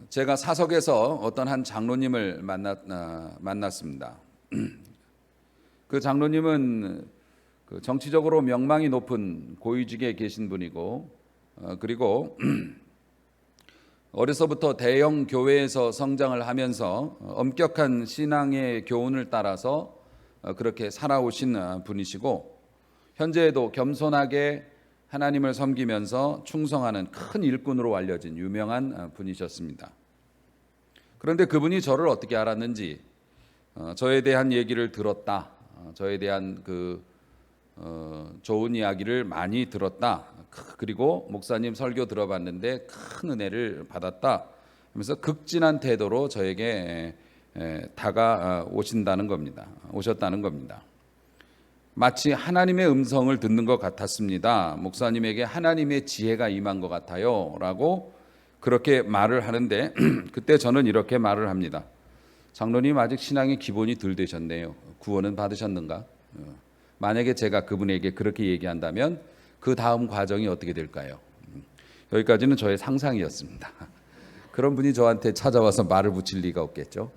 제가 사석에서 어떤 한 장로님을 만났습니다. 그 장로님은 정치적으로 명망이 높은 고위직에 계신 분이고, 그리고 어려서부터 대형 교회에서 성장을 하면서 엄격한 신앙의 교훈을 따라서 그렇게 살아오신 분이시고, 현재에도 겸손하게 하나님을 섬기면서 충성하는 큰 일꾼으로 알려진 유명한 분이셨습니다. 그런데 그분이 저를 어떻게 알았는지, 저에 대한 얘기를 들었다, 저에 대한 좋은 이야기를 많이 들었다, 그리고 목사님 설교 들어봤는데 큰 은혜를 받았다 하면서 극진한 태도로 저에게 오셨다는 겁니다. 마치 하나님의 음성을 듣는 것 같았습니다. 목사님에게 하나님의 지혜가 임한 것 같아요 라고 그렇게 말을 하는데 그때 저는 이렇게 말을 합니다. 장로님, 아직 신앙의 기본이 덜 되셨네요. 구원은 받으셨는가? 만약에 제가 그분에게 그렇게 얘기한다면 그 다음 과정이 어떻게 될까요? 여기까지는 저의 상상이었습니다. 그런 분이 저한테 찾아와서 말을 붙일 리가 없겠죠.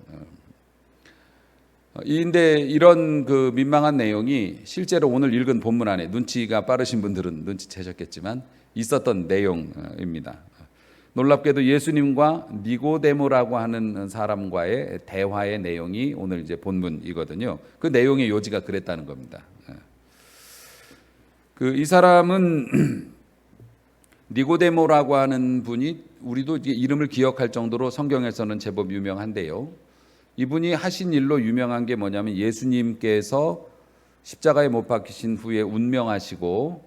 근데 이런 민망한 내용이 실제로 오늘 읽은 본문 안에, 눈치가 빠르신 분들은 눈치채셨겠지만 있었던 내용입니다. 놀랍게도 예수님과 니고데모라고 하는 사람과의 대화의 내용이 오늘 이제 본문이거든요. 그 내용의 요지가 그랬다는 겁니다. 이 사람은 니고데모라고 하는 분이, 우리도 이름을 기억할 정도로 성경에서는 제법 유명한데요. 이분이 하신 일로 유명한 게 뭐냐면, 예수님께서 십자가에 못 박히신 후에 운명하시고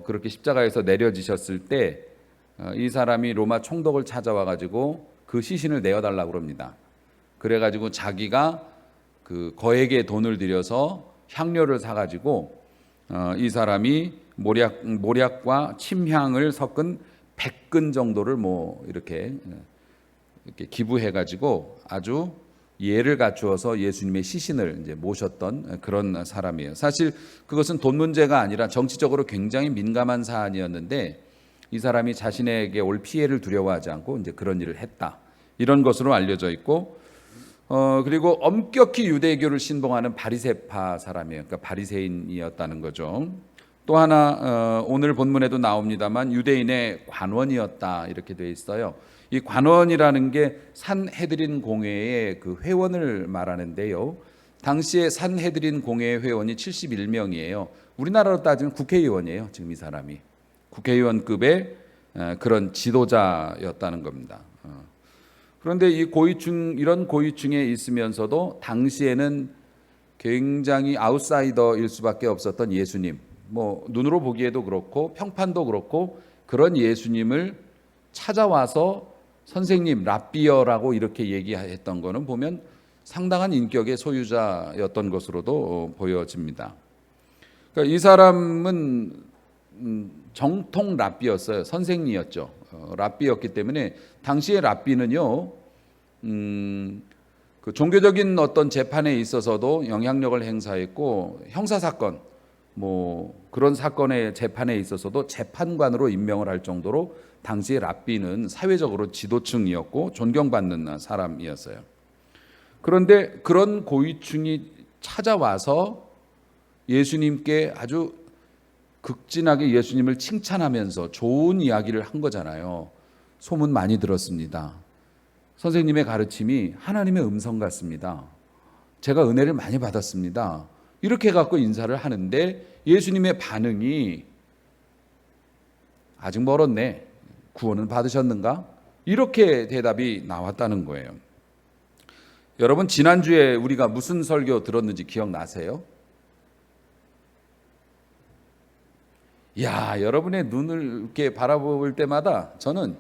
그렇게 십자가에서 내려지셨을 때 이 사람이 로마 총독을 찾아와 가지고 그 시신을 내어달라고 그럽니다. 그래가지고 자기가 거액의 돈을 들여서 향료를 사가지고 이 사람이 모략과 침향을 섞은 100근 정도를 이렇게 기부해가지고 아주 예를 갖추어서 예수님의 시신을 이제 모셨던 그런 사람이에요. 사실 그것은 돈 문제가 아니라 정치적으로 굉장히 민감한 사안이었는데, 이 사람이 자신에게 올 피해를 두려워하지 않고 이제 그런 일을 했다, 이런 것으로 알려져 있고, 그리고 엄격히 유대교를 신봉하는 바리새파 사람이에요. 그러니까 바리새인이었다는 거죠. 또 하나 오늘 본문에도 나옵니다만 유대인의 관원이었다, 이렇게 돼 있어요. 이 관원이라는 게 산헤드린 공회의 회원을 말하는데요. 당시에 산헤드린 공회의 회원이 71명이에요. 우리나라로 따지면 국회의원이에요. 지금 이 사람이 국회의원급의 그런 지도자였다는 겁니다. 그런데 이런 고위층에 있으면서도 당시에는 굉장히 아웃사이더일 수밖에 없었던 예수님, 눈으로 보기에도 그렇고 평판도 그렇고, 그런 예수님을 찾아와서 선생님, 랍비어라고 이렇게 얘기했던 거는 보면 상당한 인격의 소유자였던 것으로도 보여집니다. 그러니까 이 사람은 정통 랍비였어요. 선생님이었죠. 랍비였기 때문에 당시의 랍비는요, 종교적인 어떤 재판에 있어서도 영향력을 행사했고, 형사사건, 그런 사건의 재판에 있어서도 재판관으로 임명을 할 정도로 당시의 랍비는 사회적으로 지도층이었고 존경받는 사람이었어요. 그런데 그런 고위층이 찾아와서 예수님께 아주 극진하게 예수님을 칭찬하면서 좋은 이야기를 한 거잖아요. 소문 많이 들었습니다. 선생님의 가르침이 하나님의 음성 같습니다. 제가 은혜를 많이 받았습니다. 이렇게 갖고 인사를 하는데 예수님의 반응이 아직 멀었네, 구원은 받으셨는가? 이렇게 대답이 나왔다는 거예요. 여러분, 지난주에 우리가 무슨 설교 들었는지 기억나세요? 여러분의 눈을 이렇게 바라볼 때마다 저는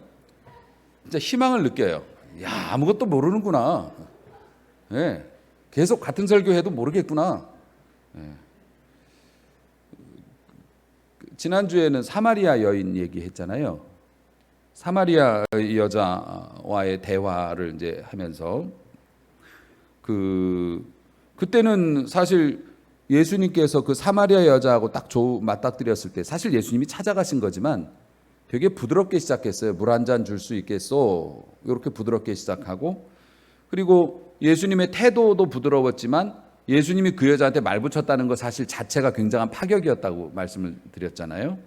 진짜 희망을 느껴요. 아무것도 모르는구나. 계속 같은 설교해도 모르겠구나. 지난주에는 사마리아 여인 얘기했잖아요. 사마리아 여자와의 대화를 이제 하면서 그때는 사실 예수님께서 그 사마리아 여자하고 딱 맞닥뜨렸을 때 사실 예수님이 찾아가신 거지만 되게 부드럽게 시작했어요. 물 한 잔 줄 수 있겠소? 이렇게 부드럽게 시작하고, 그리고 예수님의 태도도 부드러웠지만 예수님이 그 여자한테 말 붙였다는 것 사실 자체가 굉장한 파격이었다고 말씀을 드렸잖아요.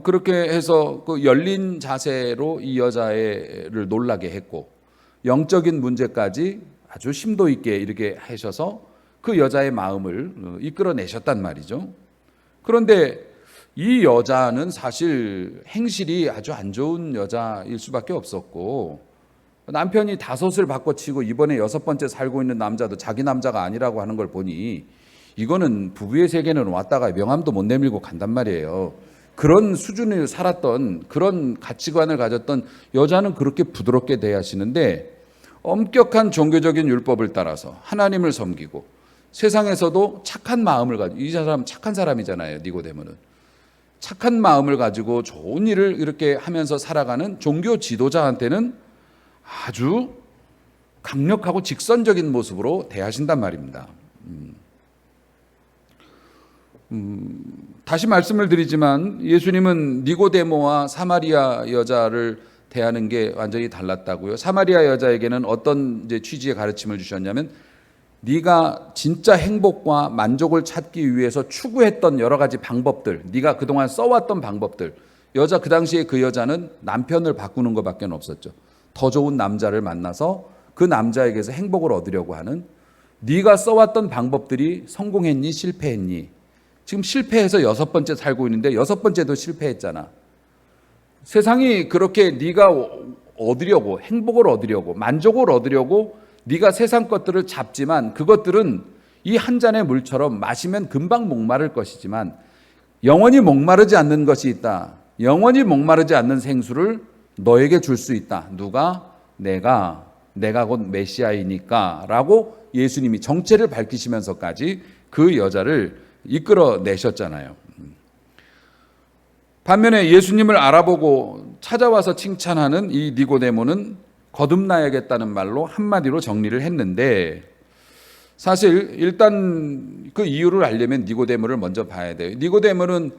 그렇게 해서 그 열린 자세로 이 여자를 놀라게 했고, 영적인 문제까지 아주 심도 있게 이렇게 하셔서 그 여자의 마음을 이끌어내셨단 말이죠. 그런데 이 여자는 사실 행실이 아주 안 좋은 여자일 수밖에 없었고, 남편이 5을 바꿔치고 이번에 6번째 살고 있는 남자도 자기 남자가 아니라고 하는 걸 보니 이거는 부부의 세계는 왔다가 명함도 못 내밀고 간단 말이에요. 그런 수준을 살았던, 그런 가치관을 가졌던 여자는 그렇게 부드럽게 대하시는데, 엄격한 종교적인 율법을 따라서 하나님을 섬기고 세상에서도 착한 마음을 가지고, 이 사람 착한 사람이잖아요. 니고데모는 착한 마음을 가지고 좋은 일을 이렇게 하면서 살아가는 종교 지도자한테는 아주 강력하고 직선적인 모습으로 대하신단 말입니다. 다시 말씀을 드리지만 예수님은 니고데모와 사마리아 여자를 대하는 게 완전히 달랐다고요. 사마리아 여자에게는 어떤 취지의 가르침을 주셨냐면, 네가 진짜 행복과 만족을 찾기 위해서 추구했던 여러 가지 방법들, 네가 그동안 써왔던 방법들, 그 당시에 그 여자는 남편을 바꾸는 것밖에 없었죠. 더 좋은 남자를 만나서 그 남자에게서 행복을 얻으려고 하는, 네가 써왔던 방법들이 성공했니 실패했니? 지금 실패해서 6번째 살고 있는데 6번째도 실패했잖아. 세상이 그렇게 네가 얻으려고, 행복을 얻으려고, 만족을 얻으려고 네가 세상 것들을 잡지만, 그것들은 이 한 잔의 물처럼 마시면 금방 목마를 것이지만 영원히 목마르지 않는 것이 있다. 영원히 목마르지 않는 생수를 너에게 줄 수 있다. 누가? 내가 곧 메시아이니까 라고 예수님이 정체를 밝히시면서까지 그 여자를 이끌어내셨잖아요. 반면에 예수님을 알아보고 찾아와서 칭찬하는 이 니고데모는 거듭나야겠다는 말로 한마디로 정리를 했는데, 사실 일단 그 이유를 알려면 니고데모를 먼저 봐야 돼요. 니고데모는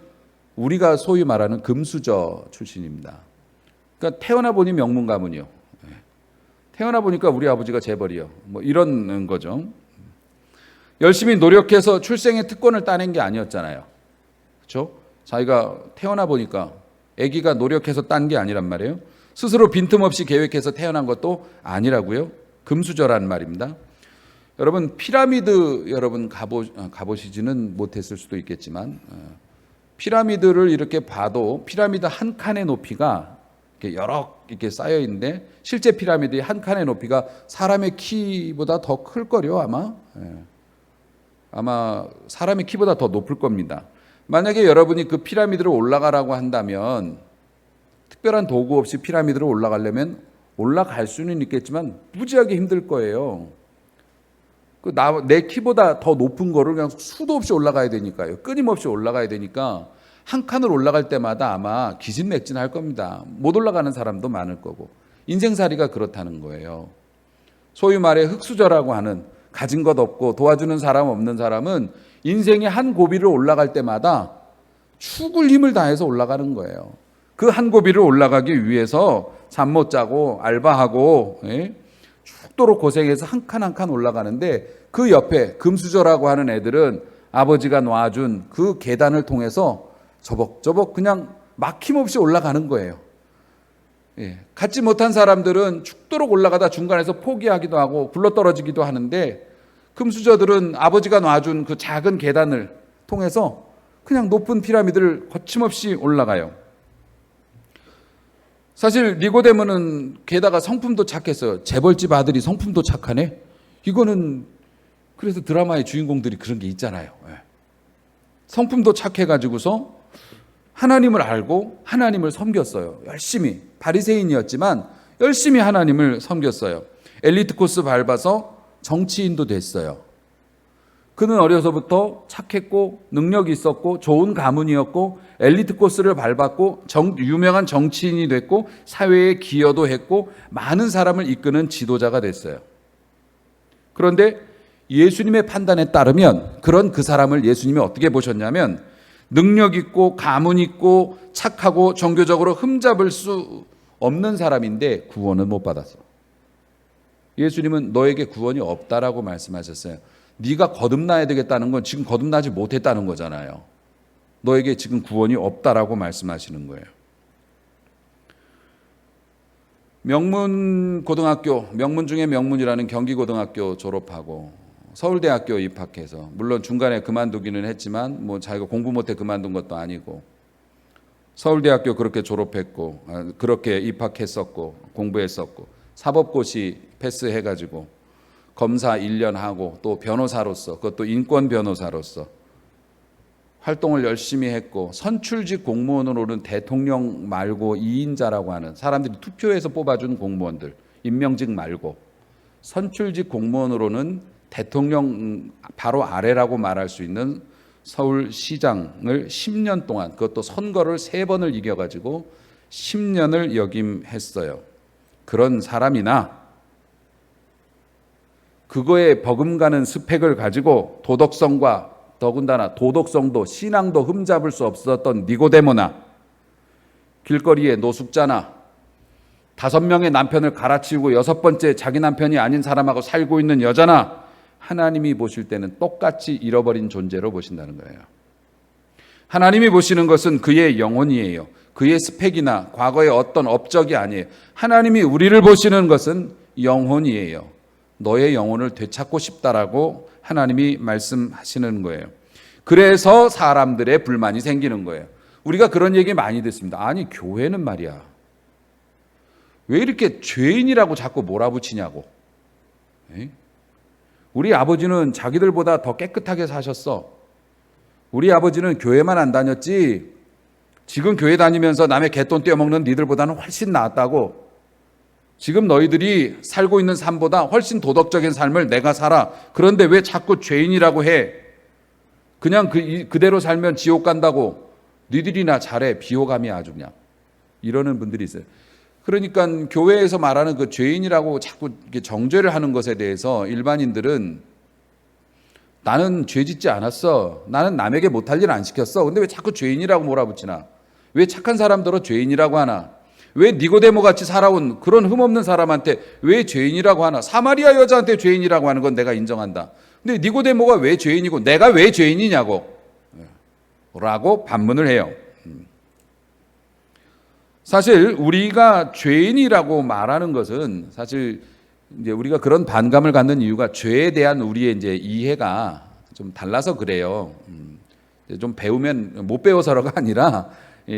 우리가 소위 말하는 금수저 출신입니다. 그러니까 태어나 보니 명문 가문이요. 태어나 보니까 우리 아버지가 재벌이요. 뭐 이런 거죠. 열심히 노력해서 출생의 특권을 따낸 게 아니었잖아요. 그렇죠? 자기가 태어나 보니까 아기가 노력해서 딴 게 아니란 말이에요. 스스로 빈틈없이 계획해서 태어난 것도 아니라고요. 금수저란 말입니다. 여러분, 피라미드 여러분 가보시지는 못했을 수도 있겠지만, 피라미드를 이렇게 봐도 피라미드 한 칸의 높이가 이렇게 쌓여 있는데, 실제 피라미드의 한 칸의 높이가 사람의 키보다 더 클 거요. 아마 사람의 키보다 더 높을 겁니다. 만약에 여러분이 그 피라미드를 올라가라고 한다면, 특별한 도구 없이 피라미드를 올라가려면 올라갈 수는 있겠지만 무지하게 힘들 거예요. 내 키보다 더 높은 거를 그냥 수도 없이 올라가야 되니까요. 끊임없이 올라가야 되니까 한 칸을 올라갈 때마다 아마 기진맥진할 겁니다. 못 올라가는 사람도 많을 거고. 인생살이가 그렇다는 거예요. 소위 말해 흙수저라고 하는, 가진 것 없고 도와주는 사람 없는 사람은 인생의 한 고비를 올라갈 때마다 죽을 힘을 다해서 올라가는 거예요. 그 한 고비를 올라가기 위해서 잠 못 자고 알바하고 죽도록 고생해서 한 칸 한 칸 올라가는데, 그 옆에 금수저라고 하는 애들은 아버지가 놔준 그 계단을 통해서 저벅저벅 그냥 막힘없이 올라가는 거예요. 갖지 못한 사람들은 죽도록 올라가다 중간에서 포기하기도 하고 굴러떨어지기도 하는데, 금수저들은 아버지가 놔준 그 작은 계단을 통해서 그냥 높은 피라미드를 거침없이 올라가요. 사실 니고데모는 게다가 성품도 착했어요. 재벌집 아들이 성품도 착하네. 이거는 그래서 드라마의 주인공들이 그런 게 있잖아요. 성품도 착해가지고서 하나님을 알고 하나님을 섬겼어요. 열심히. 바리새인이었지만 열심히 하나님을 섬겼어요. 엘리트 코스 밟아서 정치인도 됐어요. 그는 어려서부터 착했고 능력이 있었고 좋은 가문이었고 엘리트 코스를 밟았고 유명한 정치인이 됐고 사회에 기여도 했고 많은 사람을 이끄는 지도자가 됐어요. 그런데 예수님의 판단에 따르면, 그런 그 사람을 예수님이 어떻게 보셨냐면, 능력 있고 가문 있고 착하고 종교적으로 흠잡을 수 없는 사람인데 구원은 못 받았어. 예수님은 너에게 구원이 없다라고 말씀하셨어요. 네가 거듭나야 되겠다는 건 지금 거듭나지 못했다는 거잖아요. 너에게 지금 구원이 없다라고 말씀하시는 거예요. 명문고등학교, 명문 중에 명문이라는 경기고등학교 졸업하고 서울대학교 입학해서, 물론 중간에 그만두기는 했지만 뭐 자기가 공부 못해 그만둔 것도 아니고, 서울대학교 그렇게 졸업했고 그렇게 입학했었고 공부했었고, 사법고시 패스해가지고 검사 1년 하고 또 변호사로서, 그것도 인권 변호사로서 활동을 열심히 했고, 선출직 공무원으로는 대통령 말고 2인자라고 하는, 사람들이 투표해서 뽑아준 공무원들, 임명직 말고 선출직 공무원으로는 대통령 바로 아래라고 말할 수 있는 서울시장을 10년 동안, 그것도 선거를 3번을 이겨가지고 10년을 역임했어요. 그런 사람이나 그거에 버금가는 스펙을 가지고 도덕성과, 더군다나 도덕성도 신앙도 흠잡을 수 없었던 니고데모나, 길거리의 노숙자나 5명의 남편을 갈아치우고 6번째 자기 남편이 아닌 사람하고 살고 있는 여자나, 하나님이 보실 때는 똑같이 잃어버린 존재로 보신다는 거예요. 하나님이 보시는 것은 그의 영혼이에요. 그의 스펙이나 과거의 어떤 업적이 아니에요. 하나님이 우리를 보시는 것은 영혼이에요. 너의 영혼을 되찾고 싶다라고 하나님이 말씀하시는 거예요. 그래서 사람들의 불만이 생기는 거예요. 우리가 그런 얘기 많이 듣습니다. 아니, 교회는 말이야, 왜 이렇게 죄인이라고 자꾸 몰아붙이냐고. 우리 아버지는 자기들보다 더 깨끗하게 사셨어. 우리 아버지는 교회만 안 다녔지 지금 교회 다니면서 남의 갯돈 떼어먹는 니들보다는 훨씬 낫다고. 지금 너희들이 살고 있는 삶보다 훨씬 도덕적인 삶을 내가 살아. 그런데 왜 자꾸 죄인이라고 해? 그냥 그대로 살면 지옥 간다고. 니들이나 잘해. 비호감이 아주 그냥. 이러는 분들이 있어요. 그러니까 교회에서 말하는 그 죄인이라고 자꾸 정죄를 하는 것에 대해서 일반인들은, 나는 죄 짓지 않았어. 나는 남에게 못할 일 안 시켰어. 근데 왜 자꾸 죄인이라고 몰아붙이나? 왜 착한 사람들은 죄인이라고 하나? 왜 니고데모 같이 살아온 그런 흠없는 사람한테 왜 죄인이라고 하나? 사마리아 여자한테 죄인이라고 하는 건 내가 인정한다. 근데 니고데모가 왜 죄인이고 내가 왜 죄인이냐고 라고 반문을 해요. 사실 우리가 죄인이라고 말하는 것은, 사실 이제 우리가 그런 반감을 갖는 이유가 죄에 대한 우리의 이제 이해가 좀 달라서 그래요. 좀 배우면, 못 배워서가 아니라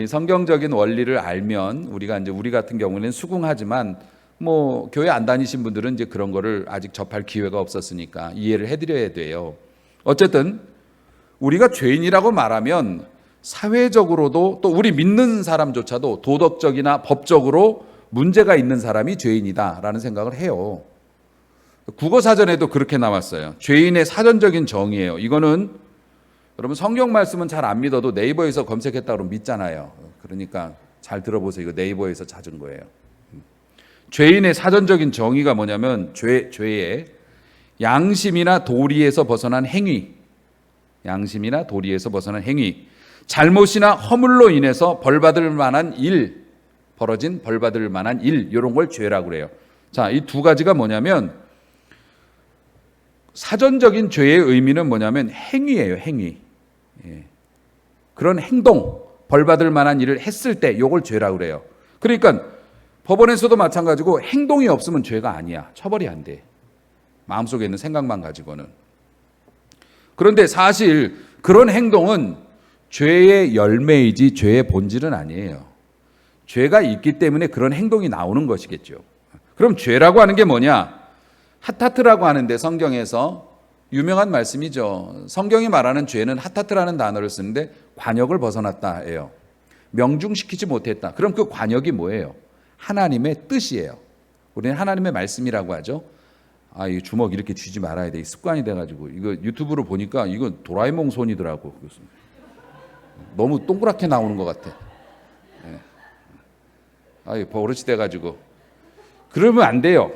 성경적인 원리를 알면, 우리가 이제 우리 같은 경우는 수긍하지만 뭐 교회 안 다니신 분들은 이제 그런 거를 아직 접할 기회가 없었으니까 이해를 해드려야 돼요. 어쨌든 우리가 죄인이라고 말하면 사회적으로도, 또 우리 믿는 사람조차도 도덕적이나 법적으로 문제가 있는 사람이 죄인이다라는 생각을 해요. 국어사전에도 그렇게 나왔어요. 죄인의 사전적인 정의예요. 이거는 여러분 성경 말씀은 잘 안 믿어도 네이버에서 검색했다 그러면 믿잖아요. 그러니까 잘 들어보세요. 이거 네이버에서 찾은 거예요. 죄인의 사전적인 정의가 뭐냐면, 죄의 양심이나 도리에서 벗어난 행위, 양심이나 도리에서 벗어난 행위, 잘못이나 허물로 인해서 벌받을 만한 일, 벌어진 벌받을 만한 일, 이런 걸 죄라고 그래요. 자, 이 두 가지가 뭐냐면, 사전적인 죄의 의미는 뭐냐면 행위예요. 행위. 그런 행동, 벌받을 만한 일을 했을 때 이걸 죄라고 그래요. 그러니까 법원에서도 마찬가지고, 행동이 없으면 죄가 아니야. 처벌이 안 돼. 마음속에 있는 생각만 가지고는. 그런데 사실 그런 행동은 죄의 열매이지 죄의 본질은 아니에요. 죄가 있기 때문에 그런 행동이 나오는 것이겠죠. 그럼 죄라고 하는 게 뭐냐? 하타트라고 하는데, 성경에서 유명한 말씀이죠. 성경이 말하는 죄는 하타트라는 단어를 쓰는데 관역을 벗어났다예요. 명중시키지 못했다. 그럼 그 관역이 뭐예요? 하나님의 뜻이에요. 우리는 하나님의 말씀이라고 하죠. 아, 이 주먹 이렇게 쥐지 말아야 돼. 습관이 돼가지고, 이거 유튜브로 보니까 이거 도라에몽 손이더라고. 너무 동그랗게 나오는 것 같아. 아, 버릇이 돼가지고. 그러면 안 돼요.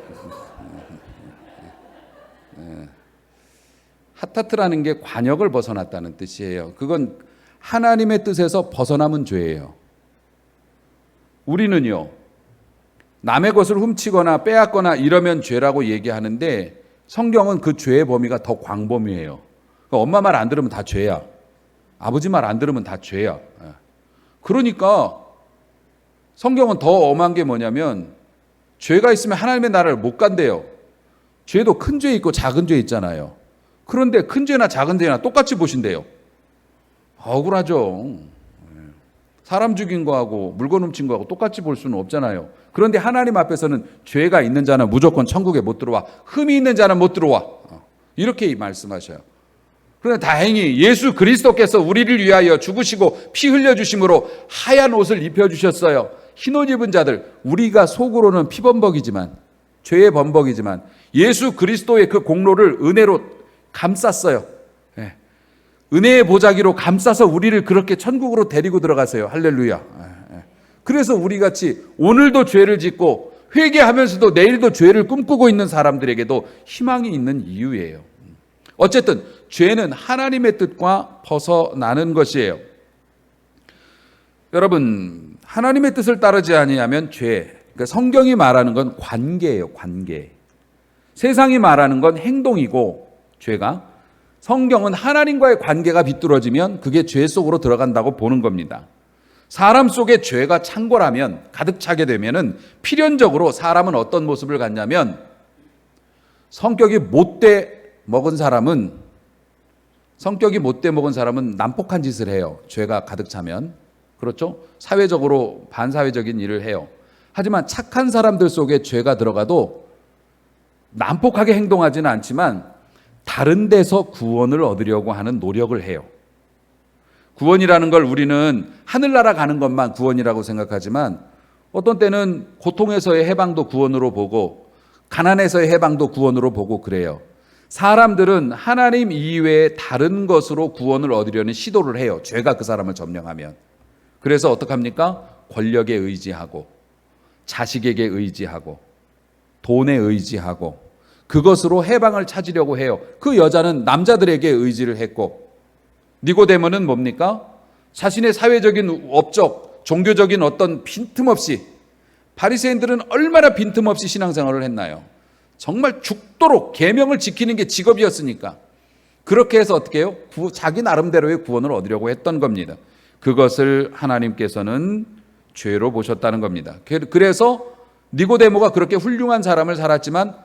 하타트라는 게 관역을 벗어났다는 뜻이에요. 그건 하나님의 뜻에서 벗어남은 죄예요. 우리는요, 남의 것을 훔치거나 빼앗거나 이러면 죄라고 얘기하는데 성경은 그 죄의 범위가 더 광범위해요. 그러니까 엄마 말 안 들으면 다 죄야. 아버지 말 안 들으면 다 죄야. 그러니까 성경은 더 엄한 게 뭐냐면 죄가 있으면 하나님의 나라를 못 간대요. 죄도 큰 죄 있고 작은 죄 있잖아요. 그런데 큰 죄나 작은 죄나 똑같이 보신대요. 억울하죠. 사람 죽인 거하고 물건 훔친 거하고 똑같이 볼 수는 없잖아요. 그런데 하나님 앞에서는 죄가 있는 자는 무조건 천국에 못 들어와. 흠이 있는 자는 못 들어와. 이렇게 말씀하셔요. 그런데 다행히 예수 그리스도께서 우리를 위하여 죽으시고 피 흘려주심으로 하얀 옷을 입혀주셨어요. 흰옷 입은 자들, 우리가 속으로는 피범벅이지만, 죄의 범벅이지만 예수 그리스도의 그 공로를 은혜로 감쌌어요. 은혜의 보자기로 감싸서 우리를 그렇게 천국으로 데리고 들어가세요. 할렐루야. 그래서 우리같이 오늘도 죄를 짓고 회개하면서도 내일도 죄를 꿈꾸고 있는 사람들에게도 희망이 있는 이유예요. 어쨌든 죄는 하나님의 뜻과 벗어나는 것이에요. 여러분, 하나님의 뜻을 따르지 아니하면 죄. 그러니까 성경이 말하는 건 관계예요. 관계. 세상이 말하는 건 행동이고, 죄가 성경은 하나님과의 관계가 비뚤어지면 그게 죄 속으로 들어간다고 보는 겁니다. 사람 속에 죄가 창궐하면, 가득 차게 되면은 필연적으로 사람은 어떤 모습을 갖냐면 성격이 못돼 먹은 사람은 난폭한 짓을 해요. 죄가 가득 차면. 그렇죠? 사회적으로 반사회적인 일을 해요. 하지만 착한 사람들 속에 죄가 들어가도 난폭하게 행동하지는 않지만 다른 데서 구원을 얻으려고 하는 노력을 해요. 구원이라는 걸 우리는 하늘나라 가는 것만 구원이라고 생각하지만 어떤 때는 고통에서의 해방도 구원으로 보고 가난에서의 해방도 구원으로 보고 그래요. 사람들은 하나님 이외에 다른 것으로 구원을 얻으려는 시도를 해요. 죄가 그 사람을 점령하면. 그래서 어떡합니까? 권력에 의지하고 자식에게 의지하고 돈에 의지하고 그것으로 해방을 찾으려고 해요. 그 여자는 남자들에게 의지를 했고 니고데모는 뭡니까? 자신의 사회적인 업적, 종교적인 어떤 빈틈없이 바리새인들은 얼마나 빈틈없이 신앙생활을 했나요? 정말 죽도록 계명을 지키는 게 직업이었으니까 그렇게 해서 어떻게 해요? 자기 나름대로의 구원을 얻으려고 했던 겁니다. 그것을 하나님께서는 죄로 보셨다는 겁니다. 그래서 니고데모가 그렇게 훌륭한 사람을 살았지만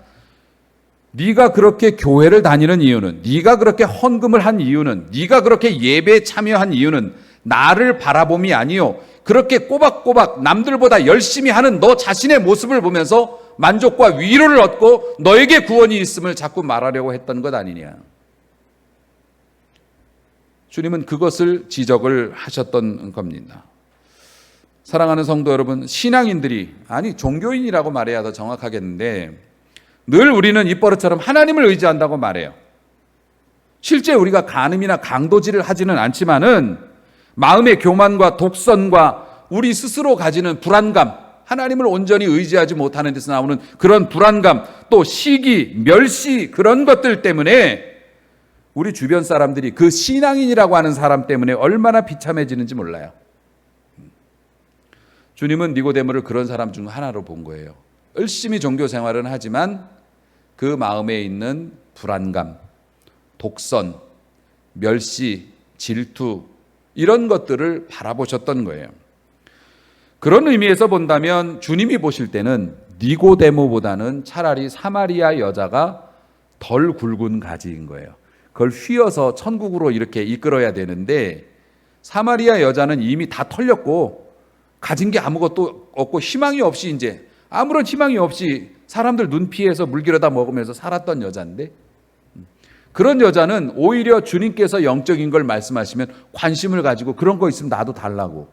네가 그렇게 교회를 다니는 이유는, 네가 그렇게 헌금을 한 이유는, 네가 그렇게 예배에 참여한 이유는 나를 바라봄이 아니요 그렇게 꼬박꼬박 남들보다 열심히 하는 너 자신의 모습을 보면서 만족과 위로를 얻고 너에게 구원이 있음을 자꾸 말하려고 했던 것 아니냐. 주님은 그것을 지적을 하셨던 겁니다. 사랑하는 성도 여러분, 신앙인들이, 아니 종교인이라고 말해야 더 정확하겠는데 늘 우리는 입버릇처럼 하나님을 의지한다고 말해요. 실제 우리가 간음이나 강도질을 하지는 않지만은 마음의 교만과 독선과 우리 스스로 가지는 불안감, 하나님을 온전히 의지하지 못하는 데서 나오는 그런 불안감, 또 시기, 멸시, 그런 것들 때문에 우리 주변 사람들이 그 신앙인이라고 하는 사람 때문에 얼마나 비참해지는지 몰라요. 주님은 니고데모를 그런 사람 중 하나로 본 거예요. 열심히 종교 생활은 하지만 그 마음에 있는 불안감, 독선, 멸시, 질투 이런 것들을 바라보셨던 거예요. 그런 의미에서 본다면 주님이 보실 때는 니고데모보다는 차라리 사마리아 여자가 덜 굵은 가지인 거예요. 그걸 휘어서 천국으로 이렇게 이끌어야 되는데 사마리아 여자는 이미 다 털렸고 가진 게 아무것도 없고 희망이 없이 이제 아무런 희망이 없이 사람들 눈 피해서 물기려다 먹으면서 살았던 여자인데 그런 여자는 오히려 주님께서 영적인 걸 말씀하시면 관심을 가지고 그런 거 있으면 나도 달라고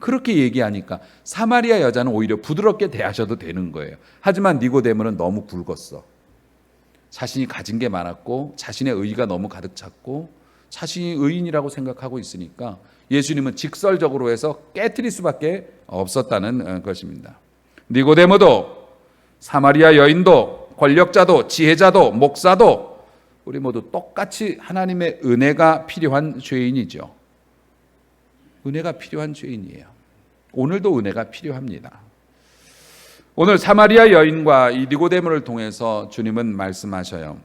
그렇게 얘기하니까 사마리아 여자는 오히려 부드럽게 대하셔도 되는 거예요. 하지만 니고데모는 너무 굵었어. 자신이 가진 게 많았고 자신의 의의가 너무 가득 찼고 자신이 의인이라고 생각하고 있으니까 예수님은 직설적으로 해서 깨트릴 수밖에 없었다는 것입니다. 니고데모도 사마리아 여인도 권력자도 지혜자도 목사도 우리 모두 똑같이 하나님의 은혜가 필요한 죄인이죠. 은혜가 필요한 죄인이에요. 오늘도 은혜가 필요합니다. 오늘 사마리아 여인과 이 니고데모를 통해서 주님은 말씀하셔요.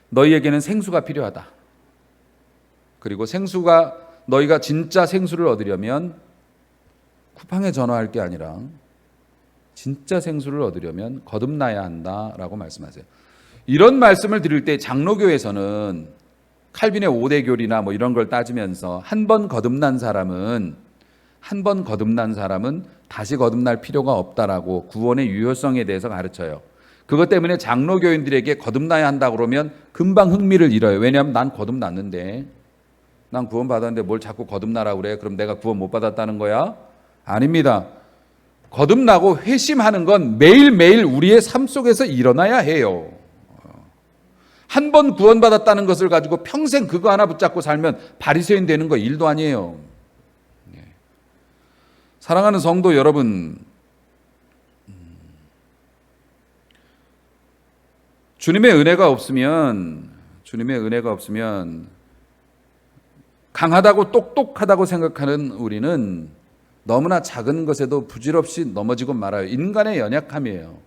너희에게는 생수가 필요하다. 그리고 너희가 진짜 생수를 얻으려면 쿠팡에 전화할 게 아니라 진짜 생수를 얻으려면 거듭나야 한다라고 말씀하세요. 이런 말씀을 드릴 때 장로교에서는 칼빈의 5대 교리나 뭐 이런 걸 따지면서 한 번 거듭난 사람은 다시 거듭날 필요가 없다라고 구원의 유효성에 대해서 가르쳐요. 그것 때문에 장로교인들에게 거듭나야 한다고 그러면 금방 흥미를 잃어요. 왜냐하면 난 거듭났는데, 난 구원 받았는데 뭘 자꾸 거듭나라고 그래? 그럼 내가 구원 못 받았다는 거야? 아닙니다. 거듭나고 회심하는 건 매일매일 우리의 삶 속에서 일어나야 해요. 한 번 구원받았다는 것을 가지고 평생 그거 하나 붙잡고 살면 바리새인 되는 거 일도 아니에요. 사랑하는 성도 여러분, 주님의 은혜가 없으면 강하다고 똑똑하다고 생각하는 우리는 너무나 작은 것에도 부질없이 넘어지고 말아요. 인간의 연약함이에요.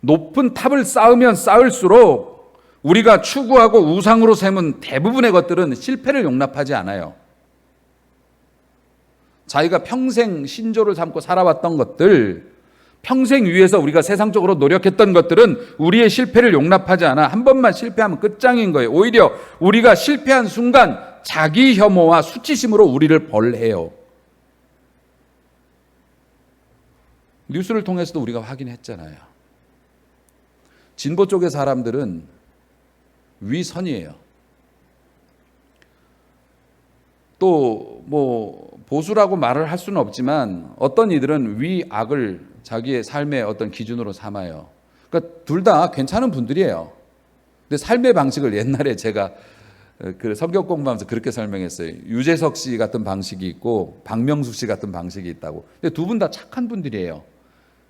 높은 탑을 쌓으면 쌓을수록 우리가 추구하고 우상으로 삼은 대부분의 것들은 실패를 용납하지 않아요. 자기가 평생 신조를 삼고 살아왔던 것들, 평생 위해서 우리가 세상적으로 노력했던 것들은 우리의 실패를 용납하지 않아. 한 번만 실패하면 끝장인 거예요. 오히려 우리가 실패한 순간 자기 혐오와 수치심으로 우리를 벌해요. 뉴스를 통해서도 우리가 확인했잖아요. 진보 쪽의 사람들은 위선이에요. 또 뭐 보수라고 말을 할 수는 없지만 어떤 이들은 위악을 자기의 삶의 어떤 기준으로 삼아요. 그러니까 둘 다 괜찮은 분들이에요. 근데 삶의 방식을 옛날에 제가 그 성경 공부하면서 그렇게 설명했어요. 유재석 씨 같은 방식이 있고 박명수 씨 같은 방식이 있다고. 근데 두 분 다 착한 분들이에요.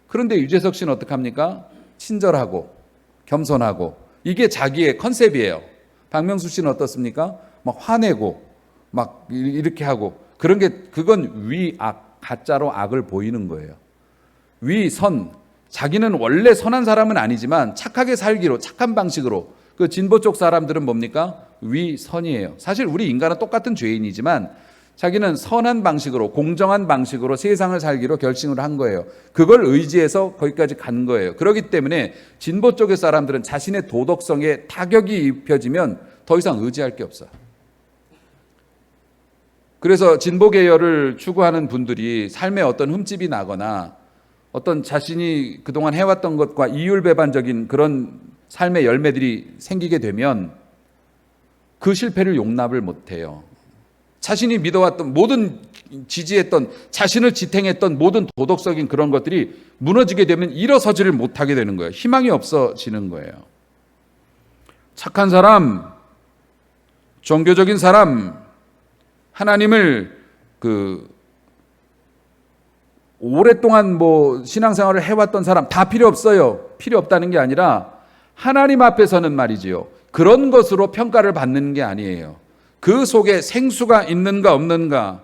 그런데 유재석 씨는 어떡합니까? 친절하고 겸손하고 이게 자기의 컨셉이에요. 박명수 씨는 어떻습니까? 막 화내고 막 이렇게 하고 그건 위악, 가짜로 악을 보이는 거예요. 위선, 자기는 원래 선한 사람은 아니지만 착하게 살기로, 착한 방식으로. 그 진보 쪽 사람들은 뭡니까? 위선이에요. 사실 우리 인간은 똑같은 죄인이지만 자기는 선한 방식으로, 공정한 방식으로 세상을 살기로 결심을 한 거예요. 그걸 의지해서 거기까지 간 거예요. 그렇기 때문에 진보 쪽의 사람들은 자신의 도덕성에 타격이 입혀지면 더 이상 의지할 게 없어요. 그래서 진보 계열을 추구하는 분들이 삶에 어떤 흠집이 나거나 어떤 자신이 그동안 해왔던 것과 이율배반적인 그런 삶의 열매들이 생기게 되면 그 실패를 용납을 못해요. 자신이 믿어왔던 모든 지지했던 자신을 지탱했던 모든 도덕적인 그런 것들이 무너지게 되면 일어서지를 못하게 되는 거예요. 희망이 없어지는 거예요. 착한 사람, 종교적인 사람, 하나님을 오랫동안 신앙생활을 해왔던 사람 다 필요 없어요. 필요 없다는 게 아니라 하나님 앞에서는 말이지요. 그런 것으로 평가를 받는 게 아니에요. 그 속에 생수가 있는가 없는가.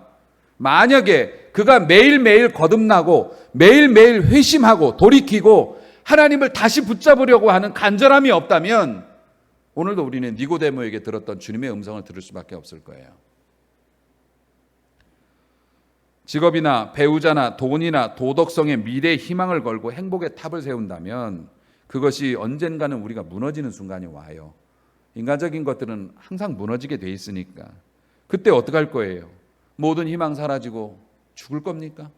만약에 그가 매일매일 거듭나고 매일매일 회심하고 돌이키고 하나님을 다시 붙잡으려고 하는 간절함이 없다면 오늘도 우리는 니고데모에게 들었던 주님의 음성을 들을 수밖에 없을 거예요. 직업이나 배우자나 돈이나 도덕성의 미래의 희망을 걸고 행복의 탑을 세운다면 그것이 언젠가는 우리가 무너지는 순간이 와요. 인간적인 것들은 항상 무너지게 돼 있으니까. 그때 어떡할 거예요? 모든 희망 사라지고 죽을 겁니까?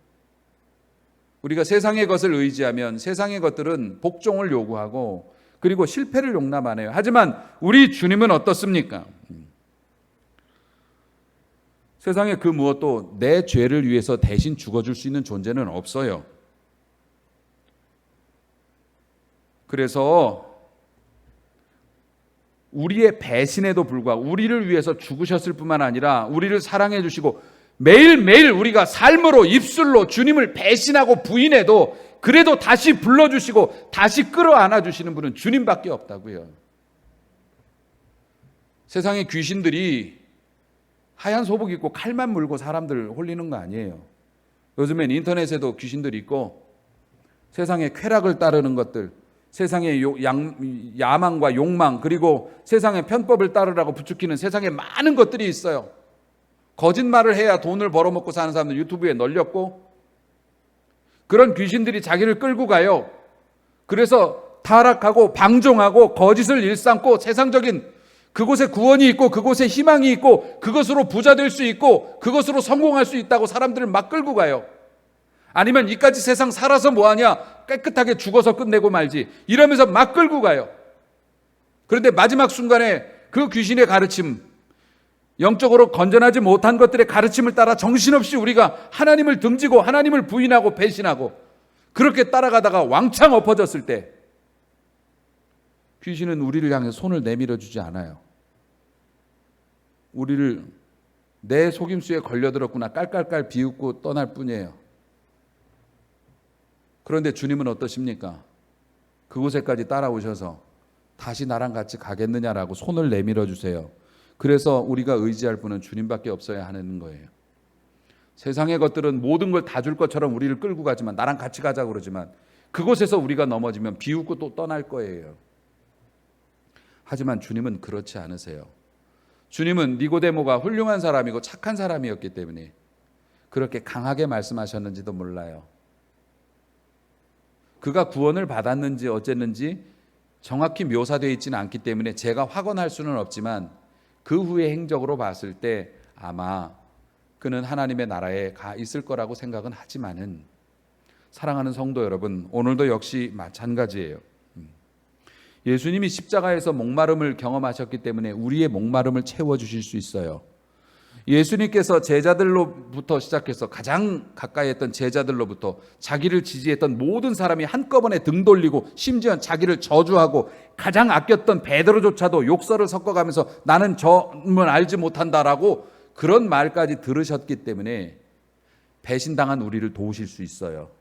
우리가 세상의 것을 의지하면 세상의 것들은 복종을 요구하고 그리고 실패를 용납 안 해요. 하지만 우리 주님은 어떻습니까? 세상에 그 무엇도 내 죄를 위해서 대신 죽어줄 수 있는 존재는 없어요. 그래서 우리의 배신에도 불구하고 우리를 위해서 죽으셨을 뿐만 아니라 우리를 사랑해 주시고 매일매일 우리가 삶으로 입술로 주님을 배신하고 부인해도 그래도 다시 불러주시고 다시 끌어안아 주시는 분은 주님밖에 없다고요. 세상의 귀신들이 하얀 소복 입고 칼만 물고 사람들 홀리는 거 아니에요. 요즘엔 인터넷에도 귀신들이 있고 세상의 쾌락을 따르는 것들, 세상의 야망과 욕망, 그리고 세상의 편법을 따르라고 부추기는 세상에 많은 것들이 있어요. 거짓말을 해야 돈을 벌어먹고 사는 사람들 유튜브에 널렸고, 그런 귀신들이 자기를 끌고 가요. 그래서 타락하고 방종하고 거짓을 일삼고 세상적인 그곳에 구원이 있고 그곳에 희망이 있고 그것으로 부자 될 수 있고 그것으로 성공할 수 있다고 사람들을 막 끌고 가요. 아니면 이까지 세상 살아서 뭐하냐, 깨끗하게 죽어서 끝내고 말지, 이러면서 막 끌고 가요. 그런데 마지막 순간에 그 귀신의 가르침, 영적으로 건전하지 못한 것들의 가르침을 따라 정신없이 우리가 하나님을 등지고 하나님을 부인하고 배신하고 그렇게 따라가다가 왕창 엎어졌을 때 귀신은 우리를 향해 손을 내밀어 주지 않아요. 우리를 내 속임수에 걸려들었구나 깔깔깔 비웃고 떠날 뿐이에요. 그런데 주님은 어떠십니까? 그곳에까지 따라오셔서 다시 나랑 같이 가겠느냐라고 손을 내밀어 주세요. 그래서 우리가 의지할 분은 주님밖에 없어야 하는 거예요. 세상의 것들은 모든 걸 다 줄 것처럼 우리를 끌고 가지만, 나랑 같이 가자고 그러지만 그곳에서 우리가 넘어지면 비웃고 또 떠날 거예요. 하지만 주님은 그렇지 않으세요. 주님은 니고데모가 훌륭한 사람이고 착한 사람이었기 때문에 그렇게 강하게 말씀하셨는지도 몰라요. 그가 구원을 받았는지 어쨌는지 정확히 묘사되어 있지는 않기 때문에 제가 확언할 수는 없지만 그 후의 행적으로 봤을 때 아마 그는 하나님의 나라에 가 있을 거라고 생각은 하지만은, 사랑하는 성도 여러분, 오늘도 역시 마찬가지예요. 예수님이 십자가에서 목마름을 경험하셨기 때문에 우리의 목마름을 채워주실 수 있어요. 예수님께서 제자들로부터 시작해서 가장 가까이 했던 제자들로부터 자기를 지지했던 모든 사람이 한꺼번에 등 돌리고 심지어 자기를 저주하고 가장 아꼈던 베드로조차도 욕설을 섞어가면서 나는 점을 알지 못한다라고 그런 말까지 들으셨기 때문에 배신당한 우리를 도우실 수 있어요.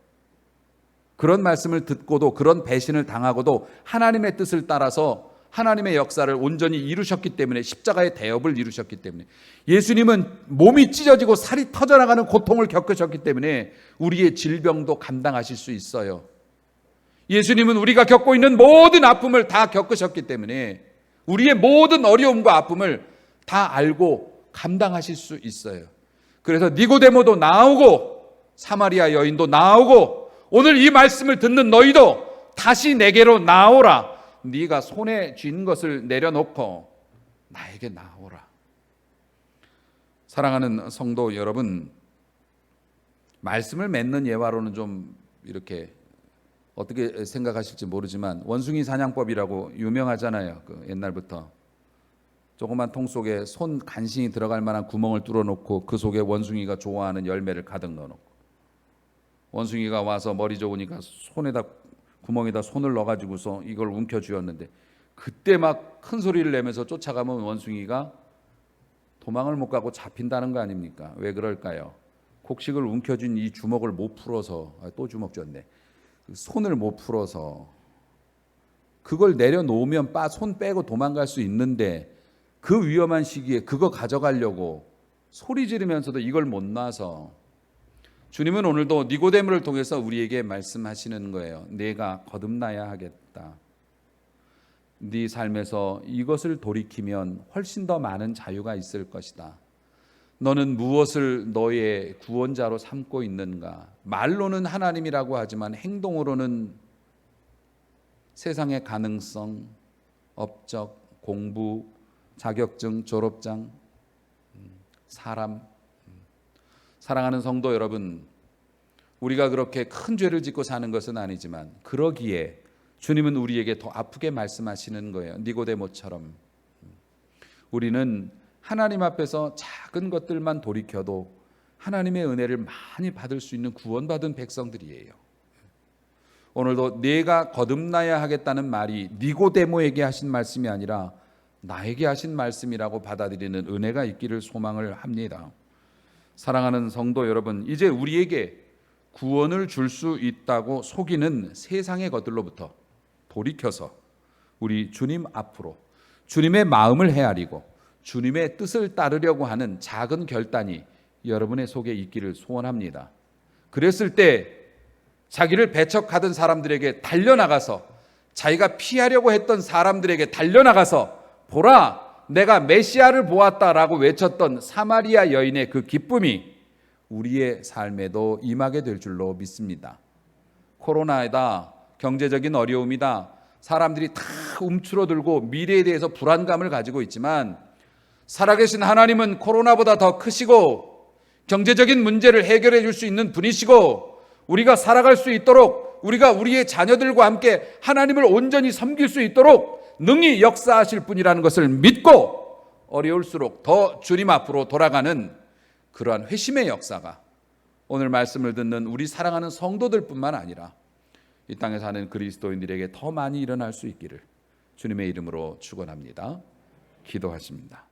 그런 말씀을 듣고도, 그런 배신을 당하고도 하나님의 뜻을 따라서 하나님의 역사를 온전히 이루셨기 때문에, 십자가의 대업을 이루셨기 때문에, 예수님은 몸이 찢어지고 살이 터져나가는 고통을 겪으셨기 때문에 우리의 질병도 감당하실 수 있어요. 예수님은 우리가 겪고 있는 모든 아픔을 다 겪으셨기 때문에 우리의 모든 어려움과 아픔을 다 알고 감당하실 수 있어요. 그래서 니고데모도 나오고 사마리아 여인도 나오고 오늘 이 말씀을 듣는 너희도 다시 내게로 나오라. 네가 손에 쥔 것을 내려놓고 나에게 나오라. 사랑하는 성도 여러분, 말씀을 맺는 예화로는 좀 이렇게 어떻게 생각하실지 모르지만 원숭이 사냥법이라고 유명하잖아요. 그 옛날부터 조그만 통 속에 손 간신히 들어갈 만한 구멍을 뚫어놓고 그 속에 원숭이가 좋아하는 열매를 가득 넣어놓고, 원숭이가 와서 머리 좋으니까 손에다 구멍에다 손을 넣어가지고서 이걸 움켜쥐었는데 그때 막 큰 소리를 내면서 쫓아가면 원숭이가 도망을 못 가고 잡힌다는 거 아닙니까? 왜 그럴까요? 곡식을 움켜쥔 이 주먹을 못 풀어서, 또 주먹 쥐었네. 손을 못 풀어서. 그걸 내려놓으면 손 빼고 도망갈 수 있는데 그 위험한 시기에 그거 가져가려고 소리 지르면서도 이걸 못 놔서, 주님은 오늘도 니고데모를 통해서 우리에게 말씀하시는 거예요. 내가 거듭나야 하겠다. 네 삶에서 이것을 돌이키면 훨씬 더 많은 자유가 있을 것이다. 너는 무엇을 너의 구원자로 삼고 있는가? 말로는 하나님이라고 하지만 행동으로는 세상의 가능성, 업적, 공부, 자격증, 졸업장, 사람. 사랑하는 성도 여러분, 우리가 그렇게 큰 죄를 짓고 사는 것은 아니지만 그러기에 주님은 우리에게 더 아프게 말씀하시는 거예요. 니고데모처럼 우리는 하나님 앞에서 작은 것들만 돌이켜도 하나님의 은혜를 많이 받을 수 있는 구원받은 백성들이에요. 오늘도 내가 거듭나야 하겠다는 말이 니고데모에게 하신 말씀이 아니라 나에게 하신 말씀이라고 받아들이는 은혜가 있기를 소망을 합니다. 사랑하는 성도 여러분, 이제 우리에게 구원을 줄 수 있다고 속이는 세상의 것들로부터 돌이켜서 우리 주님 앞으로 주님의 마음을 헤아리고 주님의 뜻을 따르려고 하는 작은 결단이 여러분의 속에 있기를 소원합니다. 그랬을 때 자기를 배척하던 사람들에게 달려나가서, 자기가 피하려고 했던 사람들에게 달려나가서 보라, 내가 메시아를 보았다라고 외쳤던 사마리아 여인의 그 기쁨이 우리의 삶에도 임하게 될 줄로 믿습니다. 코로나이다, 경제적인 어려움이다, 사람들이 다 움츠러들고 미래에 대해서 불안감을 가지고 있지만 살아계신 하나님은 코로나보다 더 크시고 경제적인 문제를 해결해 줄 수 있는 분이시고, 우리가 살아갈 수 있도록, 우리가 우리의 자녀들과 함께 하나님을 온전히 섬길 수 있도록 능히 역사하실 분이라는 것을 믿고 어려울수록 더 주님 앞으로 돌아가는 그러한 회심의 역사가 오늘 말씀을 듣는 우리 사랑하는 성도들뿐만 아니라 이 땅에 사는 그리스도인들에게 더 많이 일어날 수 있기를 주님의 이름으로 축원합니다. 기도하십니다.